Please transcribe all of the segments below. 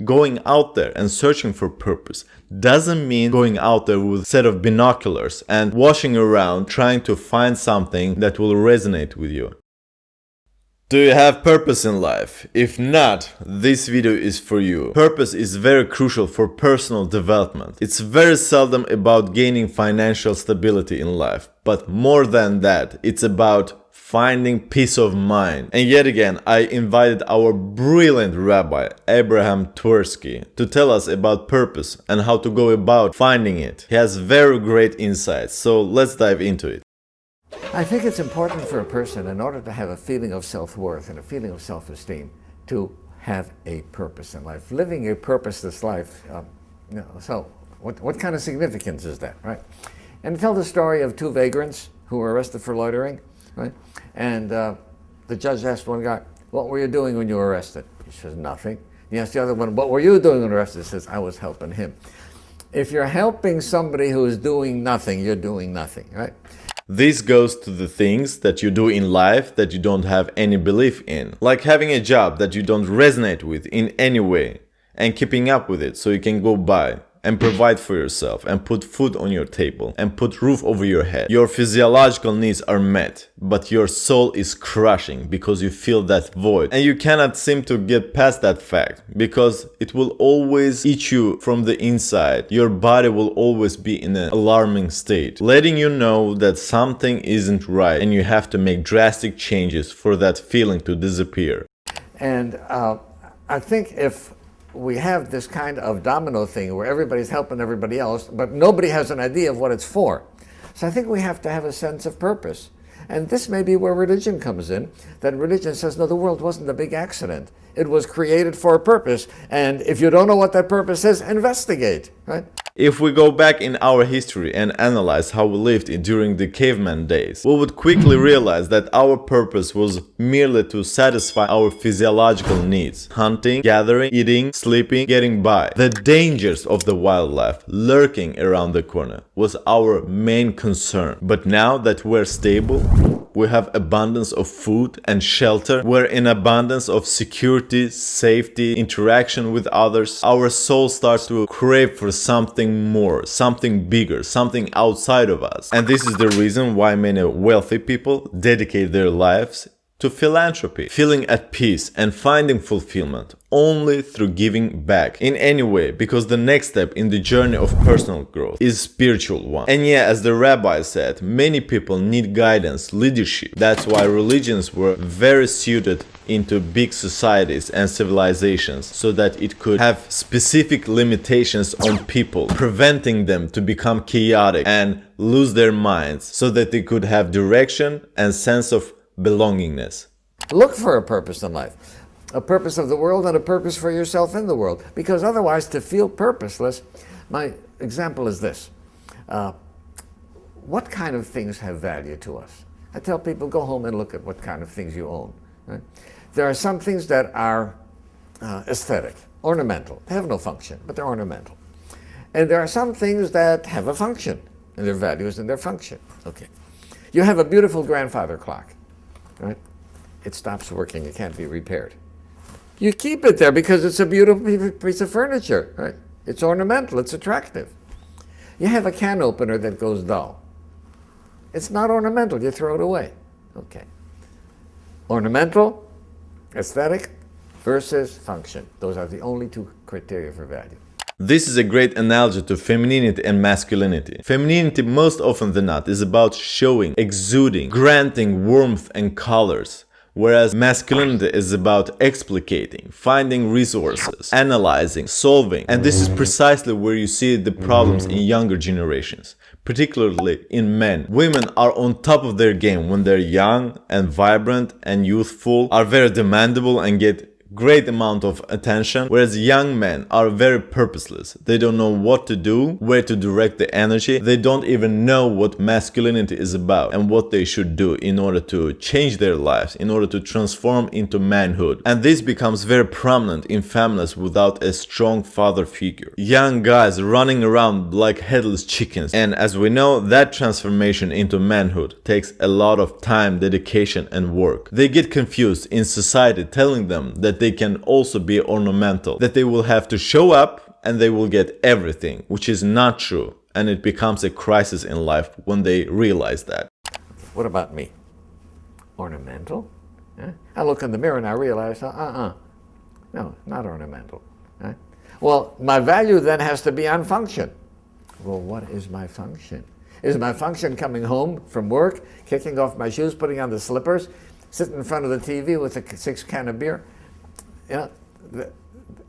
Going out there and searching for purpose doesn't mean going out there with a set of binoculars and washing around trying to find something that will resonate with you. Do you have purpose in life? If not, this video is for you. Purpose is very crucial for personal development. It's very seldom about gaining financial stability in life, but more than that, it's about finding peace of mind. And yet again, I invited our brilliant rabbi, Abraham Twersky, to tell us about purpose and how to go about finding it. He has very great insights, so let's dive into it. I think it's important for a person, in order to have a feeling of self-worth and a feeling of self-esteem, to have a purpose in life. Living a purposeless life, so what kind of significance is that, right? And tell the story of two vagrants who were arrested for loitering, right? And the judge asked one guy, "What were you doing when you were arrested?" He says, "Nothing." He asked the other one, "What were you doing when you were arrested?" He says, "I was helping him." If you're helping somebody who is doing nothing, you're doing nothing, right? This goes to the things that you do in life that you don't have any belief in. Like having a job that you don't resonate with in any way and keeping up with it so you can go by and provide for yourself and put food on your table and put roof over your head. Your physiological needs are met, but your soul is crushing because you feel that void. And you cannot seem to get past that fact because it will always eat you from the inside. Your body will always be in an alarming state, letting you know that something isn't right and you have to make drastic changes for that feeling to disappear. And I think if we have this kind of domino thing where everybody's helping everybody else, but nobody has an idea of what it's for. So I think we have to have a sense of purpose. And this may be where religion comes in, that religion says, no, the world wasn't a big accident. It was created for a purpose. And if you don't know what that purpose is, investigate, right? If we go back in our history and analyze how we lived during the caveman days, we would quickly realize that our purpose was merely to satisfy our physiological needs. Hunting, gathering, eating, sleeping, getting by. The dangers of the wildlife lurking around the corner was our main concern. But now that we're stable, we have abundance of food and shelter, we're in abundance of security, safety, interaction with others, our soul starts to crave for something more, something bigger, something outside of us. And this is the reason why many wealthy people dedicate their lives to philanthropy, feeling at peace and finding fulfillment only through giving back in any way, because the next step in the journey of personal growth is spiritual one. And yeah, as the rabbi said, many people need guidance, leadership. That's why religions were very suited into big societies and civilizations, so that it could have specific limitations on people, preventing them to become chaotic and lose their minds, so that they could have direction and sense of belongingness. Look for a purpose in life, a purpose of the world and a purpose for yourself in the world, because otherwise, to feel purposeless, my example is this. What kind of things have value to us? I tell people, go home and look at what kind of things you own. Right? There are some things that are aesthetic, ornamental. They have no function, but they're ornamental. And there are some things that have a function, and their value is in their function. Okay. You have a beautiful grandfather clock. Right? It stops working, it can't be repaired. You keep it there because it's a beautiful piece of furniture, right? It's ornamental, it's attractive. You have a can opener that goes dull. It's not ornamental, you throw it away. Okay. Ornamental, aesthetic versus function. Those are the only two criteria for value. This is a great analogy to femininity and masculinity. Femininity, most often than not, is about showing, exuding, granting warmth and colors, whereas masculinity is about explicating, finding resources, analyzing, solving. And this is precisely where you see the problems in younger generations, particularly in men. Women are on top of their game when they're young and vibrant and youthful, are very demandable and get great amount of attention, whereas young men are very purposeless. They don't know what to do, where to direct the energy. They don't even know what masculinity is about and what they should do in order to change their lives, in order to transform into manhood. And this becomes very prominent in families without a strong father figure. Young guys running around like headless chickens. And as we know, that transformation into manhood takes a lot of time, dedication and work. They get confused in society telling them that they can also be ornamental, that they will have to show up and they will get everything, which is not true. And it becomes a crisis in life when they realize that. What about me? Ornamental? I look in the mirror and I realize, no, not ornamental. Well, my value then has to be on function. Well, what is my function? Is my function coming home from work, kicking off my shoes, putting on the slippers, sitting in front of the TV with a six-can of beer?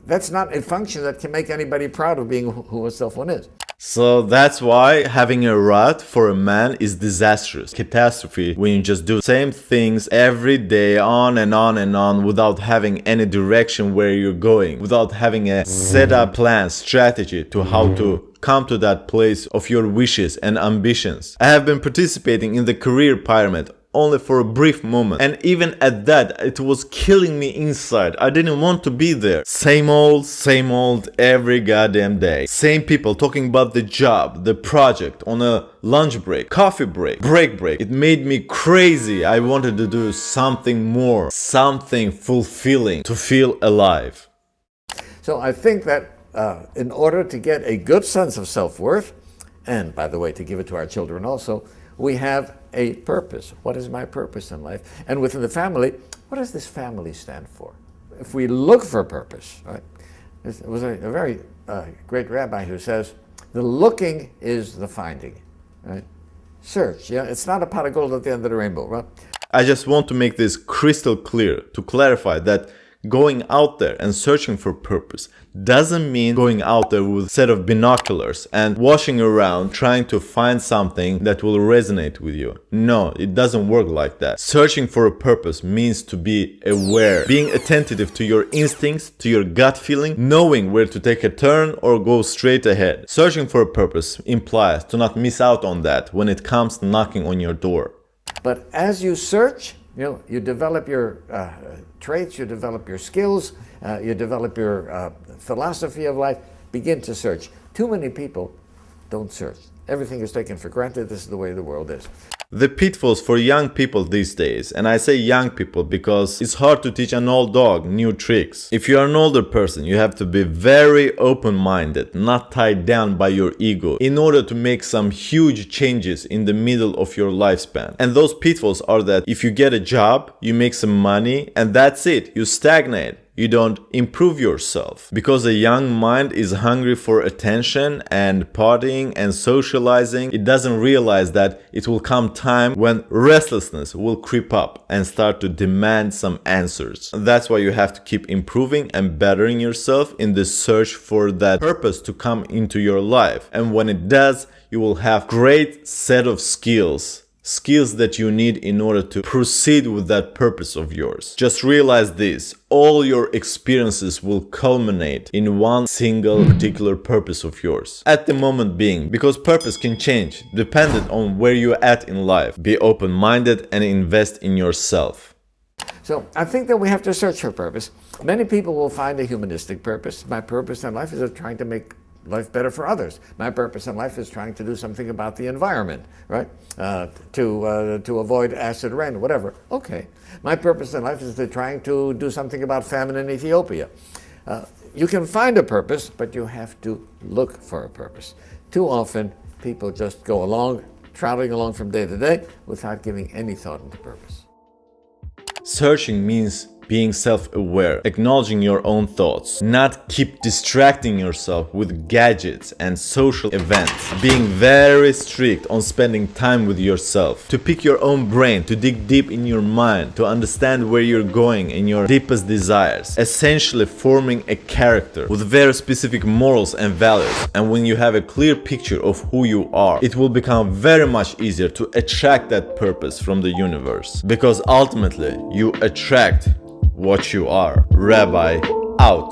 That's not a function that can make anybody proud of being who oneself one is. So that's why having a rut for a man is disastrous. Catastrophe when you just do the same things every day on and on and on without having any direction where you're going, without having a set up plan, strategy to how to come to that place of your wishes and ambitions. I have been participating in the career pyramid only for a brief moment, and even at that it was killing me inside. I didn't want to be there. Same old every goddamn day. Same people talking about the job, the project, on a lunch break, coffee break, break. It made me crazy. I wanted to do something more, something fulfilling, to feel alive. So I think that in order to get a good sense of self-worth, and by the way, to give it to our children also, we have a purpose. What is my purpose in life? And within the family, what does this family stand for? If we look for purpose, right? There was a very great rabbi who says, the looking is the finding, right? Search, it's not a pot of gold at the end of the rainbow, right? I just want to make this crystal clear, to clarify that going out there and searching for purpose doesn't mean going out there with a set of binoculars and washing around trying to find something that will resonate with you. No, it doesn't work like that. Searching for a purpose means to be aware, being attentive to your instincts, to your gut feeling, knowing where to take a turn or go straight ahead. Searching for a purpose implies to not miss out on that when it comes knocking on your door. But as you search, you develop your traits, you develop your skills, you develop your philosophy of life. Begin to search. Too many people don't search. Everything is taken for granted. This is the way the world is. The pitfalls for young people these days, and I say young people because it's hard to teach an old dog new tricks. If you are an older person, you have to be very open-minded, not tied down by your ego, in order to make some huge changes in the middle of your lifespan. And those pitfalls are that if you get a job, you make some money, and that's it, you stagnate. You don't improve yourself. Because a young mind is hungry for attention and partying and socializing, it doesn't realize that it will come time when restlessness will creep up and start to demand some answers. That's why you have to keep improving and bettering yourself in the search for that purpose to come into your life. And when it does, you will have great set of skills that you need in order to proceed with that purpose of yours. Just realize this, all your experiences will culminate in one single particular purpose of yours. At the moment being, because purpose can change, dependent on where you're at in life. Be open-minded and invest in yourself. So I think that we have to search for purpose. Many people will find a humanistic purpose. My purpose in life is trying to make life better for others. My purpose in life is trying to do something about the environment, right? To avoid acid rain, whatever. Okay. My purpose in life is trying to do something about famine in Ethiopia. You can find a purpose, but you have to look for a purpose. Too often, people just go along, traveling along from day to day, without giving any thought into purpose. Searching means being self-aware, acknowledging your own thoughts, not keep distracting yourself with gadgets and social events, being very strict on spending time with yourself, to pick your own brain, to dig deep in your mind, to understand where you're going and your deepest desires, essentially forming a character with very specific morals and values. And when you have a clear picture of who you are, it will become very much easier to attract that purpose from the universe, because ultimately you attract what you are. Rabbi out.